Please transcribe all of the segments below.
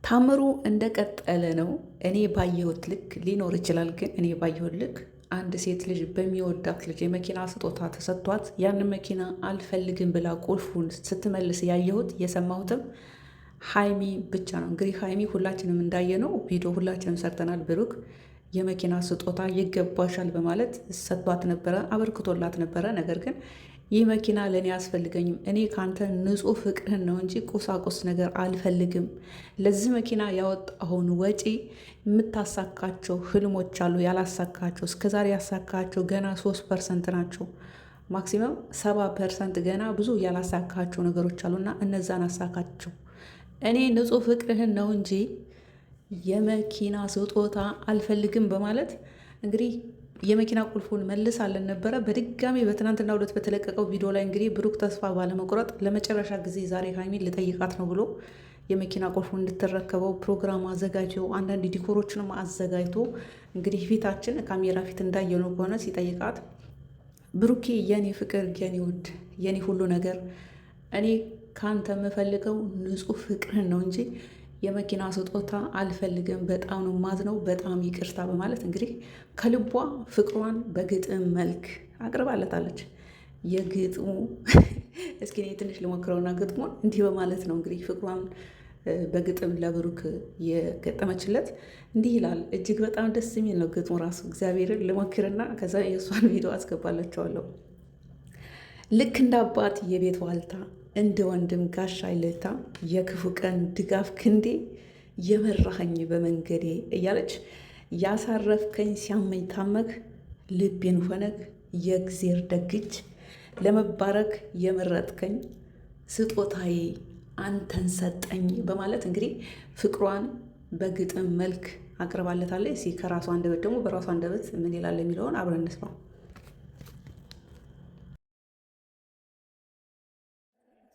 ታምሩ እንደቀጠለ ነው። እኔ ባየሁት ልክ ሊኖር ይችላል፣ ግን እኔ ባየሁት ልክ አንድ ሴት ልጅ በሚወዳት ልጅ የመኪና ስጦታ ተሰጥቷት ያንን መኪና አልፈልግም ብላ ቁልፉን ስትመልስ ያየሁት የሰማሁትም ሀይሚ ብቻ ነው። እንግዲህ ሀይሚ ሁላችንም እንዳየነው ቪዲዮ ሁላችንም ሰርተናል። ብሩክ የመኪና ስጦታ ይገባሻል በማለት ሰጥቷት ነበረ፣ አበርክቶላት ነበረ። ነገር ግን ይህ መኪና ለእኔ አያስፈልገኝም፣ እኔ ካንተ ንጹሕ ፍቅርህን ነው እንጂ ቁሳቁስ ነገር አልፈልግም። ለዚህ መኪና ያወጣኸውን ወጪ የምታሳካቸው ህልሞች አሉ፣ ያላሳካቸው እስከዛሬ ያሳካቸው ገና 3% ናቸው። ማክሲመም 70% ገና ብዙ ያላሳካቸው ነገሮች አሉና እነዛን አሳካቸው። እኔ ንጹሕ ፍቅርህን ነው እንጂ የመኪና ስጦታ አልፈልግም በማለት እንግዲህ የመኪና ቁልፉን መልሳለን ነበረ። በድጋሚ በትናንትናው ዕለት በተለቀቀው ቪዲዮ ላይ እንግዲህ ብሩክ ተስፋ ባለመቁረጥ ለመጨረሻ ጊዜ ዛሬ ሀይሚን ልጠይቃት ነው ብሎ የመኪና ቁልፉን እንድትረከበው ፕሮግራም አዘጋጅቶ አንዳንድ ዲኮሮችንም አዘጋጅቶ እንግዲህ ፊታችን ካሜራ ፊት እንዳየነው ከሆነ ሲጠይቃት ብሩኬ የኔ ፍቅር፣ የኔ ውድ፣ የኔ ሁሉ ነገር እኔ ካንተ የምፈልገው ንጹሕ ፍቅርህን ነው እንጂ የመኪና ስጦታ አልፈልግም፣ በጣም ነው ማዝነው፣ በጣም ይቅርታ በማለት እንግዲህ ከልቧ ፍቅሯን በግጥም መልክ አቅርባለታለች። የግጥሙ እስኪ እኔ ትንሽ ልሞክረውና ግጥሙን እንዲህ በማለት ነው እንግዲህ ፍቅሯን በግጥም ለብሩክ የገጠመችለት። እንዲህ ይላል። እጅግ በጣም ደስ የሚል ነው ግጥሙ ራሱ። እግዚአብሔርን ልሞክርና ከዛ የእሷን ቪዲዮ አስገባላቸዋለሁ። ልክ እንደ አባት የቤት ዋልታ፣ እንደ ወንድም ጋሻ ይልታ፣ የክፉ ቀን ድጋፍ ክንዴ፣ የመራኸኝ በመንገዴ እያለች ያሳረፍከኝ ሲያመኝ ታመክ፣ ልቤን ሆነግ የእግዜር ደግጅ፣ ለመባረክ የመረጥከኝ ስጦታዬ አንተን ሰጠኝ በማለት እንግዲህ ፍቅሯን በግጥም መልክ አቅርባለታለች። እስኪ ከራሷ አንደበት ደግሞ በራሷ አንደበት ምን ይላል የሚለውን አብረን እንስማው።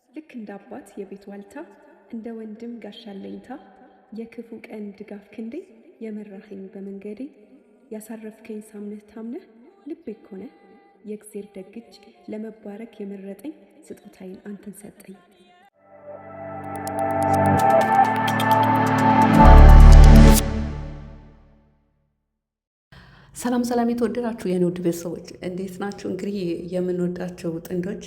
ልክ እንደ አባት የቤት ዋልታ፣ እንደ ወንድም ጋሻ አለኝታ፣ የክፉ ቀን ድጋፍ ክንዴ፣ የመራኸኝ በመንገዴ፣ ያሳረፍከኝ ሳምነህ ታምነህ፣ ልቤ ኮነ የእግዜር ደግጅ፣ ለመባረክ የመረጠኝ ስጦታዬን አንተን ሰጠኝ። ሰላም ሰላም፣ የተወደዳችሁ የኔ ውድ ቤተሰቦች እንዴት ናችሁ? እንግዲህ የምንወዳቸው ጥንዶች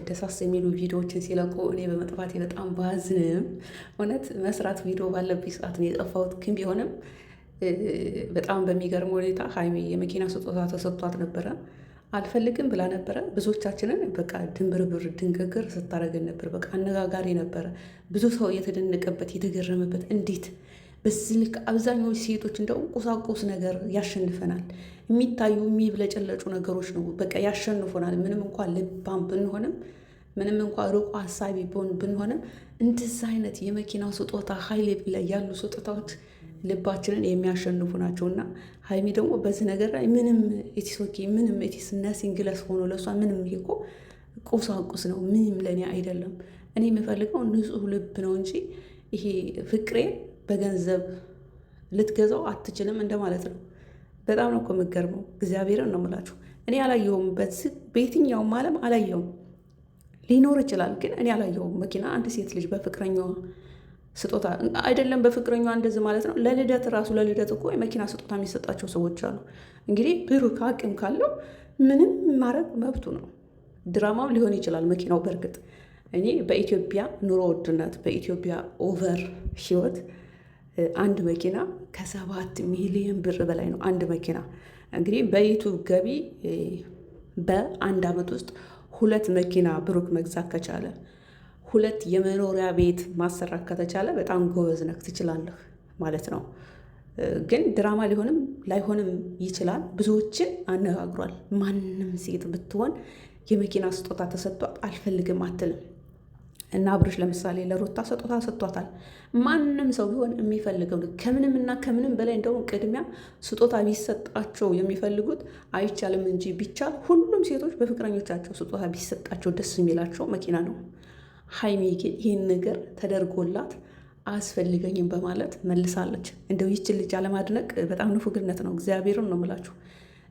ደሳስ የሚሉ ቪዲዮዎችን ሲለቁ እኔ በመጥፋቴ በጣም ባዝንም እውነት መስራት ቪዲዮ ባለብኝ ሰዓት ነው የጠፋሁት። ግን ቢሆንም በጣም በሚገርም ሁኔታ ሀይሚ የመኪና ስጦታ ተሰጥቷት ነበረ። አልፈልግም ብላ ነበረ። ብዙዎቻችንን በቃ ድንብርብር ድንግግር ስታደርገን ነበር። በቃ አነጋጋሪ ነበረ። ብዙ ሰው የተደነቀበት የተገረመበት እንዴት በዚህ ልክ አብዛኛዎች ሴቶች እንደው ቁሳቁስ ነገር ያሸንፈናል። የሚታዩ የሚብለጨለጩ ነገሮች ነው በቃ ያሸንፉናል። ምንም እንኳን ልባም ብንሆንም፣ ምንም እንኳን ርቆ ሀሳቢ ብንሆንም እንደዚህ አይነት የመኪና ስጦታ ሀይሌ ላይ ያሉ ስጦታዎች ልባችንን የሚያሸንፉ ናቸውና ሀይሚ ደግሞ በዚህ ነገር ላይ ምንም ኤቲሶኬ ምንም ኤቲስ ነሲንግለስ ሆኖ ለሷ ምንም ይሄ እኮ ቁሳቁስ ነው፣ ምንም ለእኔ አይደለም። እኔ የምፈልገው ንጹሕ ልብ ነው እንጂ ይሄ ፍቅሬ በገንዘብ ልትገዛው አትችልም እንደማለት ነው። በጣም ነው እኮ የምገርመው። እግዚአብሔርን ነው የምላችሁ። እኔ አላየሁም፣ በየትኛውም ዓለም አላየሁም። ሊኖር ይችላል ግን እኔ አላየሁም። መኪና አንድ ሴት ልጅ በፍቅረኛዋ ስጦታ አይደለም በፍቅረኛዋ እንደዚህ ማለት ነው። ለልደት ራሱ ለልደት እኮ የመኪና ስጦታ የሚሰጣቸው ሰዎች አሉ። እንግዲህ ብሩክ አቅም ካለው ምንም ማድረግ መብቱ ነው። ድራማም ሊሆን ይችላል መኪናው። በእርግጥ እኔ በኢትዮጵያ ኑሮ ውድነት በኢትዮጵያ ኦቨር ህይወት አንድ መኪና ከ7 ሚሊዮን ብር በላይ ነው። አንድ መኪና እንግዲህ በዩቱብ ገቢ በአንድ ዓመት ውስጥ 2 መኪና ብሩክ መግዛት ከቻለ 2 የመኖሪያ ቤት ማሰራት ከተቻለ በጣም ጎበዝ ነህ፣ ትችላለህ ማለት ነው። ግን ድራማ ሊሆንም ላይሆንም ይችላል። ብዙዎችን አነጋግሯል። ማንም ሴት ብትሆን የመኪና ስጦታ ተሰጥቷት አልፈልግም አትልም። እና አብርሽ ለምሳሌ ለሩታ ስጦታ ሰጥቷታል። ማንም ሰው ቢሆን የሚፈልገው ከምንም እና ከምንም በላይ እንደውም ቅድሚያ ስጦታ ቢሰጣቸው የሚፈልጉት አይቻልም እንጂ ቢቻል ሁሉም ሴቶች በፍቅረኞቻቸው ስጦታ ቢሰጣቸው ደስ የሚላቸው መኪና ነው። ሀይሚ ግን ይህን ነገር ተደርጎላት አያስፈልገኝም በማለት መልሳለች። እንደው ይችን ልጅ አለማድነቅ በጣም ንፉግነት ነው። እግዚአብሔርን ነው የምላችሁ።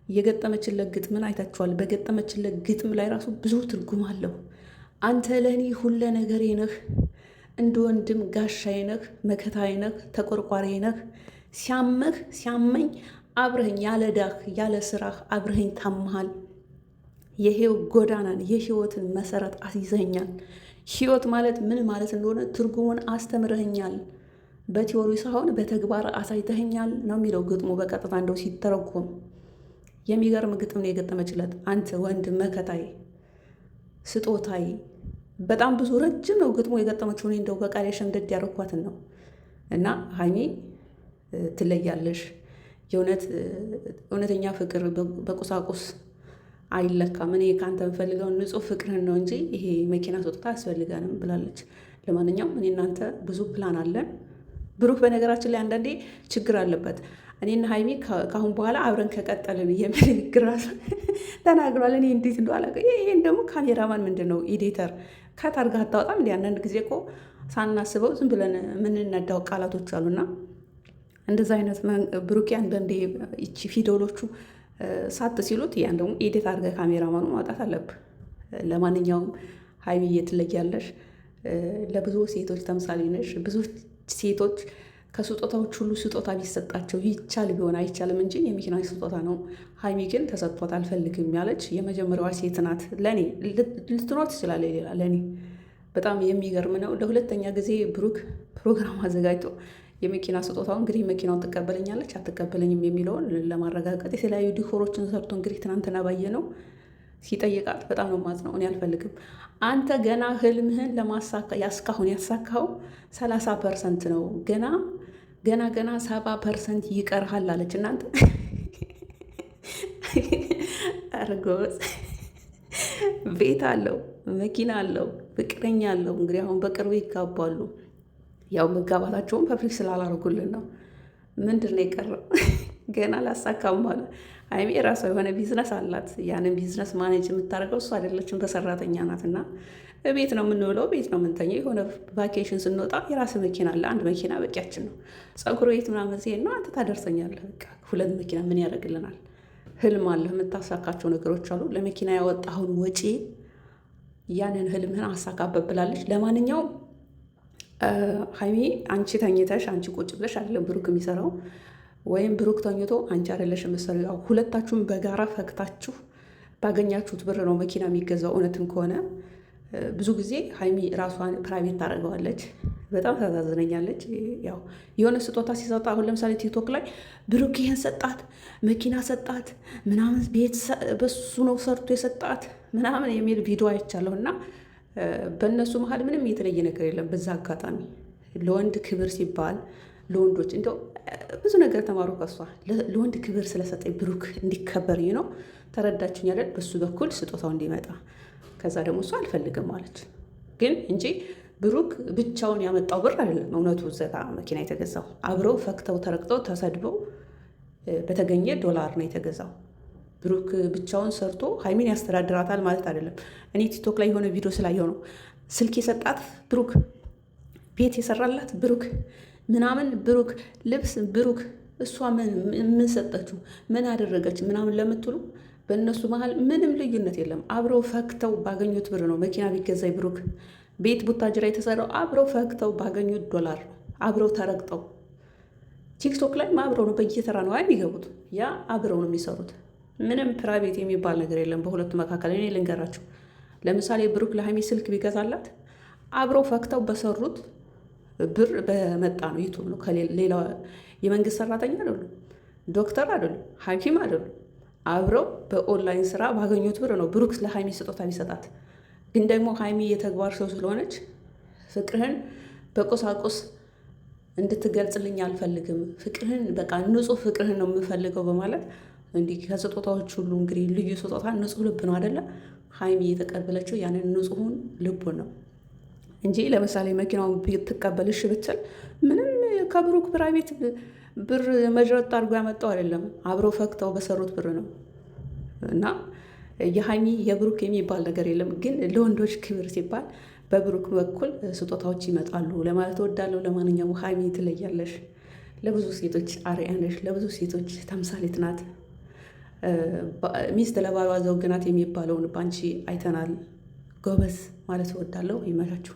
የገጠመችለት ግጥምን አይታችኋል። በገጠመችለት ግጥም ላይ ራሱ ብዙ ትርጉም አለው። አንተ ለእኔ ሁለ ነገሬ ነህ፣ እንደ ወንድም ጋሻዬ ነህ፣ መከታዬ ነህ፣ ተቆርቋሪ ነህ። ሲያምህ ሲያመኝ አብረኸኝ ያለ ዳህ ያለ ስራህ አብረኸኝ ታመሃል። የህይወት ጎዳናን የህይወትን መሰረት አስይዘኛል። ህይወት ማለት ምን ማለት እንደሆነ ትርጉሙን አስተምረኸኛል። በቲዎሪ ሳይሆን በተግባር አሳይተኸኛል ነው የሚለው ግጥሙ በቀጥታ እንደው ሲተረጎም። የሚገርም ግጥም ነው የገጠመችለት። አንተ ወንድ መከታይ ስጦታይ። በጣም ብዙ ረጅም ነው ግጥሙ የገጠመችው። እኔ እንደው በቃል ሸምደድ ያደረኳትን ነው። እና ሀይሚ ትለያለሽ። እውነተኛ ፍቅር በቁሳቁስ አይለካም። እኔ ከአንተ የምፈልገው ንጹሕ ፍቅርህን ነው እንጂ ይሄ መኪና ስጦታ አያስፈልገንም ብላለች። ለማንኛውም እኔ እናንተ ብዙ ፕላን አለን። ብሩክ በነገራችን ላይ አንዳንዴ ችግር አለበት። እኔና ሀይሚ ከአሁን በኋላ አብረን ከቀጠልን የሚል ግራት ተናግሯል። እኔ እንዴት እንደው አላውቅም። ይሄን ደግሞ ካሜራማን ምንድን ነው ኤዲተር ከታርጋ አታወጣም እንዲ። አንዳንድ ጊዜ እኮ ሳናስበው ዝም ብለን የምንነዳው ቃላቶች አሉና እንደዛ አይነት ብሩክ አንዳንዴ ይቺ ፊደሎቹ ሳት ሲሉት ያን ደግሞ ኤዲት አድርገህ ካሜራማኑ ማውጣት አለብህ። ለማንኛውም ሀይሚዬ ትለያለሽ። ለብዙ ሴቶች ተምሳሌ ነሽ። ብዙ ሴቶች ከስጦታዎች ሁሉ ስጦታ ቢሰጣቸው ይቻል ቢሆን አይቻልም እንጂ የመኪና ስጦታ ነው። ሀይሚ ግን ተሰጥቷት አልፈልግም ያለች የመጀመሪያዋ ሴት ናት። ለእኔ ልትኖር ትችላለች። ሌላ ለእኔ በጣም የሚገርም ነው። ለሁለተኛ ጊዜ ብሩክ ፕሮግራም አዘጋጅቶ የመኪና ስጦታው እንግዲህ መኪናውን ትቀበለኛለች አትቀበለኝም የሚለውን ለማረጋገጥ የተለያዩ ዲኮሮችን ሰርቶ እንግዲህ ትናንትና ባየ ነው ሲጠይቃት በጣም ነው ማዝ ነው። እኔ አልፈልግም። አንተ ገና ህልምህን ለማሳካ እስካሁን ያሳካው 30% ነው። ገና 70% ይቀርሃል አለች። እናንተ አርጎስ ቤት አለው፣ መኪና አለው፣ ፍቅረኛ አለው። እንግዲህ አሁን በቅርቡ ይጋባሉ። ያው መጋባታቸውን ፐብሊክ ስላላረጉልን ነው። ምንድን ነው የቀረው? ገና ላሳካም አለ። ሀይሚ የራሷ የሆነ ቢዝነስ አላት። ያንን ቢዝነስ ማኔጅ የምታደርገው እሱ አይደለችም፣ በሰራተኛ ናት። እና ቤት ነው የምንውለው፣ ቤት ነው የምንተኘው። የሆነ ቫኬሽን ስንወጣ የራስ መኪና አለ። አንድ መኪና በቂያችን ነው። ፀጉር ቤት ምናምን ሲሄድ ነው አንተ ታደርሰኛለህ። በቃ 2 መኪና ምን ያደርግልናል? ህልም አለ፣ የምታሳካቸው ነገሮች አሉ። ለመኪና ያወጣኸውን ወጪ ያንን ህልምህን አሳካበት ብላለች። ለማንኛውም ሀይሚ አንቺ ተኝተሽ አንቺ ቁጭ ብለሽ አይደለም ብሩክ የሚሰራው፣ ወይም ብሩክ ተኝቶ አንቺ አይደለሽ የምትሰሪው። ያው ሁለታችሁም በጋራ ፈክታችሁ ባገኛችሁት ብር ነው መኪና የሚገዛው። እውነትም ከሆነ ብዙ ጊዜ ሀይሚ ራሷን ፕራይቬት ታደርገዋለች። በጣም ታዛዝነኛለች። ያው የሆነ ስጦታ ሲሰጣ አሁን ለምሳሌ ቲክቶክ ላይ ብሩክ ይሄን ሰጣት፣ መኪና ሰጣት ምናምን፣ ቤት በሱ ነው ሰርቶ የሰጣት ምናምን የሚል ቪዲዮ አይቻለሁ እና በእነሱ መሀል ምንም የተለየ ነገር የለም። በዛ አጋጣሚ ለወንድ ክብር ሲባል ለወንዶች እንደው ብዙ ነገር ተማሩ ከሷ። ለወንድ ክብር ስለሰጠኝ ብሩክ እንዲከበር ነው። ተረዳችኝ አይደል? በሱ በኩል ስጦታው እንዲመጣ። ከዛ ደግሞ እሷ አልፈልግም አለች። ግን እንጂ ብሩክ ብቻውን ያመጣው ብር አይደለም። እውነቱ ዘጋ መኪና የተገዛው አብረው ፈክተው ተረግጠው ተሰድበው በተገኘ ዶላር ነው የተገዛው። ብሩክ ብቻውን ሰርቶ ሀይሚን ያስተዳድራታል ማለት አይደለም። እኔ ቲክቶክ ላይ የሆነ ቪዲዮ ስላየው ነው። ስልክ የሰጣት ብሩክ፣ ቤት የሰራላት ብሩክ፣ ምናምን ብሩክ፣ ልብስ ብሩክ። እሷ ምን ሰጠችው? ምን አደረገች? ምናምን ለምትሉ በእነሱ መሀል ምንም ልዩነት የለም። አብረው ፈክተው ባገኙት ብር ነው መኪና ቢገዛ ብሩክ። ቤት ቡታጅራ የተሰራው አብረው ፈክተው ባገኙት ዶላር ነው። አብረው ተረግጠው ቲክቶክ ላይ አብረው ነው በየተራ ነው የሚገቡት። ያ አብረው ነው የሚሰሩት። ምንም ፕራይቬት የሚባል ነገር የለም በሁለቱ መካከል። እኔ ልንገራችሁ፣ ለምሳሌ ብሩክ ለሀይሚ ስልክ ቢገዛላት አብረው ፈክተው በሰሩት ብር በመጣ ነው። ዩቱብ ነው። ከሌላ የመንግስት ሰራተኛ አይደሉም፣ ዶክተር አይደሉም፣ ሐኪም አይደሉም። አብረው በኦንላይን ስራ ባገኙት ብር ነው ብሩክ ለሀይሚ ስጦታ ቢሰጣት። ግን ደግሞ ሀይሚ የተግባር ሰው ስለሆነች ፍቅርህን በቁሳቁስ እንድትገልጽልኝ አልፈልግም፣ ፍቅርህን በቃ ንጹህ ፍቅርህን ነው የምፈልገው በማለት እንዲህ ከስጦታዎች ሁሉ እንግዲህ ልዩ ስጦታ ንጹህ ልብ ነው አይደለ? ሀይሚ የተቀበለችው ያንን ንጹሁን ልቡን ነው እንጂ ለምሳሌ መኪናውን ብትቀበልሽ ብትል ምንም ከብሩክ ፕራይቬት ብር መጅረጥ አድርጎ ያመጣው አይደለም። አብረው ፈክተው በሰሩት ብር ነው። እና የሀይሚ የብሩክ የሚባል ነገር የለም። ግን ለወንዶች ክብር ሲባል በብሩክ በኩል ስጦታዎች ይመጣሉ ለማለት እወዳለሁ። ለማንኛውም ሀይሚ ትለያለሽ፣ ለብዙ ሴቶች አርአያ ነሽ፣ ለብዙ ሴቶች ተምሳሌት ናት። ሚስት ለባሏ ዘውግ ናት የሚባለውን ባንቺ አይተናል። ጎበዝ ማለት እወዳለሁ። ይመቻችሁ።